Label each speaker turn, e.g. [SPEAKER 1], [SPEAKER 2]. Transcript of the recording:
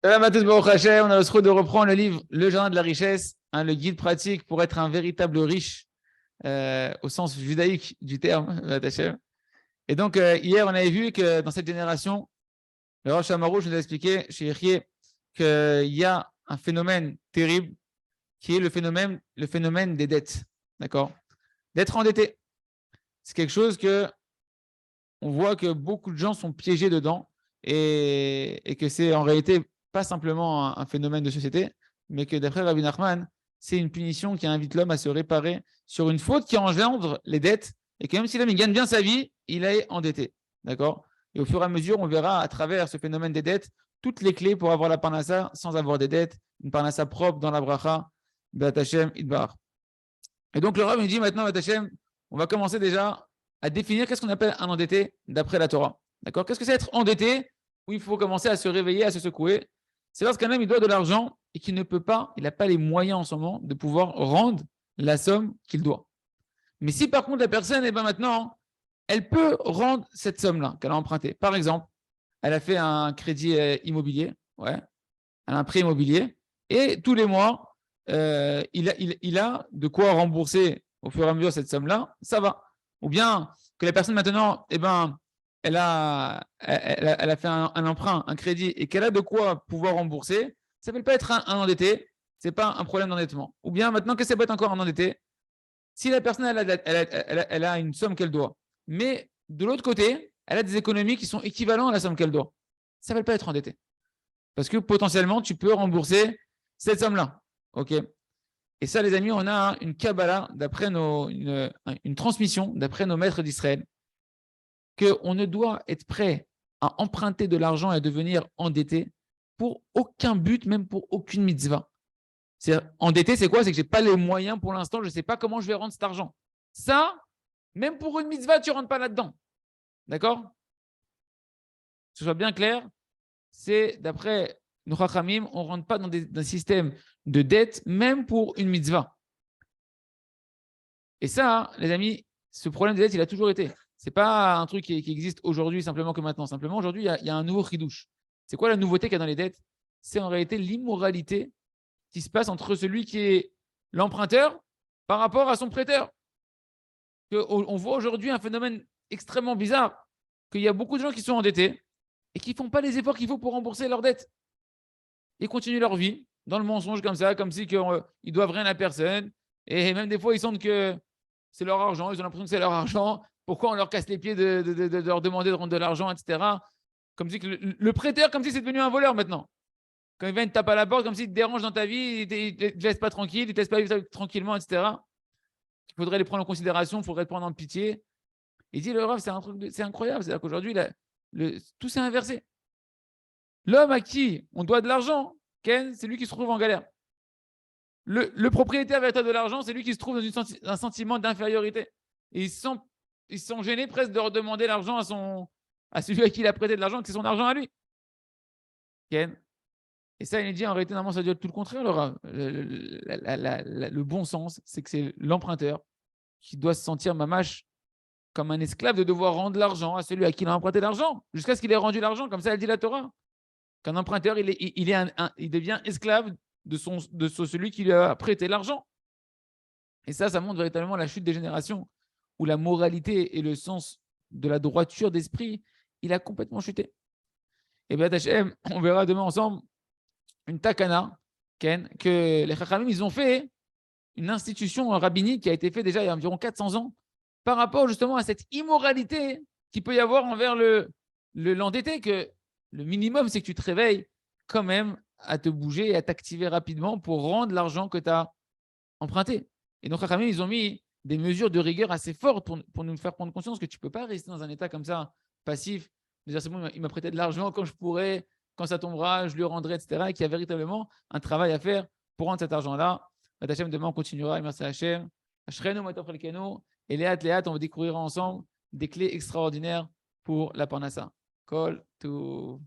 [SPEAKER 1] Salam à tous, Baruch Hashem. On a le souhait de reprendre le livre Le Jardin de la Richesse, le guide pratique pour être un véritable riche au sens judaïque du terme. Et donc, hier, on avait vu que dans cette génération, le Rosh Hamarouche nous a expliqué chez Yechie qu'il y a un phénomène terrible qui est le phénomène des dettes. D'accord. D'être endetté. C'est quelque chose que on voit que beaucoup de gens sont piégés dedans et que c'est en réalité pas simplement un phénomène de société, mais que d'après Rabbi Nachman, c'est une punition qui invite l'homme à se réparer sur une faute qui engendre les dettes et que même si l'homme gagne bien sa vie, il est endetté. D'accord. Et au fur et à mesure, on verra à travers ce phénomène des dettes toutes les clés pour avoir la parnassa sans avoir des dettes, une parnassa propre dans la bracha, Batachem, Idbar. Et donc le Rav me dit maintenant, Batachem, on va commencer déjà à définir qu'est-ce qu'on appelle un endetté d'après la Torah. D'accord. Qu'est-ce que c'est être endetté où il faut commencer à se réveiller, à se secouer. C'est lorsqu'un homme il doit de l'argent et qu'il ne peut pas, il n'a pas les moyens en ce moment de pouvoir rendre la somme qu'il doit. Mais si par contre la personne, eh ben maintenant, elle peut rendre cette somme-là qu'elle a empruntée. Par exemple, elle a fait un crédit immobilier, ouais, elle a un prêt immobilier, et tous les mois, il a de quoi rembourser au fur et à mesure cette somme-là, ça va. Ou bien que la personne maintenant, eh ben, elle a fait un emprunt, un crédit, et qu'elle a de quoi pouvoir rembourser, ça ne s'appelle pas être un endetté, ce n'est pas un problème d'endettement. Ou bien maintenant, qu'est-ce que ça peut être encore un endetté? Si la personne, elle a une somme qu'elle doit, mais de l'autre côté, elle a des économies qui sont équivalentes à la somme qu'elle doit, ça ne s'appelle pas être endetté. Parce que potentiellement, tu peux rembourser cette somme-là. OK. Et ça, les amis, on a une Kabbalah, une transmission d'après nos maîtres d'Israël, qu'on ne doit être prêt à emprunter de l'argent et à devenir endetté pour aucun but, même pour aucune mitzvah. Endetté, c'est quoi? C'est que je n'ai pas les moyens pour l'instant, je ne sais pas comment je vais rendre cet argent. Ça, même pour une mitzvah, tu ne rentres pas là-dedans. D'accord? Que ce soit bien clair, c'est d'après nos Chachamim, on ne rentre pas dans un système de dette, même pour une mitzvah. Et ça, les amis, ce problème de dette, il a toujours été. Ce n'est pas un truc qui existe aujourd'hui simplement que maintenant. Simplement, aujourd'hui, il y a un nouveau chidouche. C'est quoi la nouveauté qu'il y a dans les dettes? C'est en réalité l'immoralité qui se passe entre celui qui est l'emprunteur par rapport à son prêteur. On voit aujourd'hui un phénomène extrêmement bizarre, qu'il y a beaucoup de gens qui sont endettés et qui ne font pas les efforts qu'il faut pour rembourser leurs dettes. Ils continuent leur vie dans le mensonge comme ça, comme si ils doivent rien à personne. Et même des fois, ils sentent que c'est leur argent, ils ont l'impression que c'est leur argent. Pourquoi on leur casse les pieds de leur demander de rendre de l'argent, etc. Comme si le prêteur, comme si c'est devenu un voleur maintenant. Quand il vient, il te tape à la porte, comme s'il te dérange dans ta vie, il ne te laisse pas tranquille, il ne te laisse pas vivre tranquillement, etc. Il faudrait les prendre en considération, il faudrait te prendre en pitié. Il dit, le Rav, c'est incroyable. C'est-à-dire qu'aujourd'hui, tout s'est inversé. L'homme à qui on doit de l'argent, Ken, c'est lui qui se trouve en galère. Le propriétaire véritable de l'argent, c'est lui qui se trouve dans un sentiment d'infériorité. Et ils se sont gênés presque de redemander l'argent à celui à qui il a prêté de l'argent, que c'est son argent à lui. Ken. Et ça, il dit en réalité, normalement, ça doit être tout le contraire. Le bon sens, c'est que c'est l'emprunteur qui doit se sentir mamache comme un esclave de devoir rendre l'argent à celui à qui il a emprunté l'argent, jusqu'à ce qu'il ait rendu l'argent, comme ça elle dit la Torah. Qu'un emprunteur, il devient esclave de celui qui lui a prêté l'argent. Et ça montre véritablement la chute des générations, où la moralité et le sens de la droiture d'esprit, il a complètement chuté. Et bien, on verra demain ensemble une takana, Ken, que les Chachamim, ils ont fait une institution rabbinique qui a été faite déjà il y a environ 400 ans par rapport justement à cette immoralité qu'il peut y avoir envers l'endetté, que le minimum, c'est que tu te réveilles quand même à te bouger et à t'activer rapidement pour rendre l'argent que tu as emprunté. Et donc, Chachamim, ils ont mis des mesures de rigueur assez fortes pour nous faire prendre conscience que tu ne peux pas rester dans un état comme ça, passif, de dire c'est bon, il m'a prêté de l'argent quand je pourrai, quand ça tombera, je lui rendrai, etc. Et qu'il y a véritablement un travail à faire pour rendre cet argent-là. Hachem, demain, on continuera. Merci à Hachem. Et Léat, on va découvrir ensemble des clés extraordinaires pour la Parnassa. Kol, tout.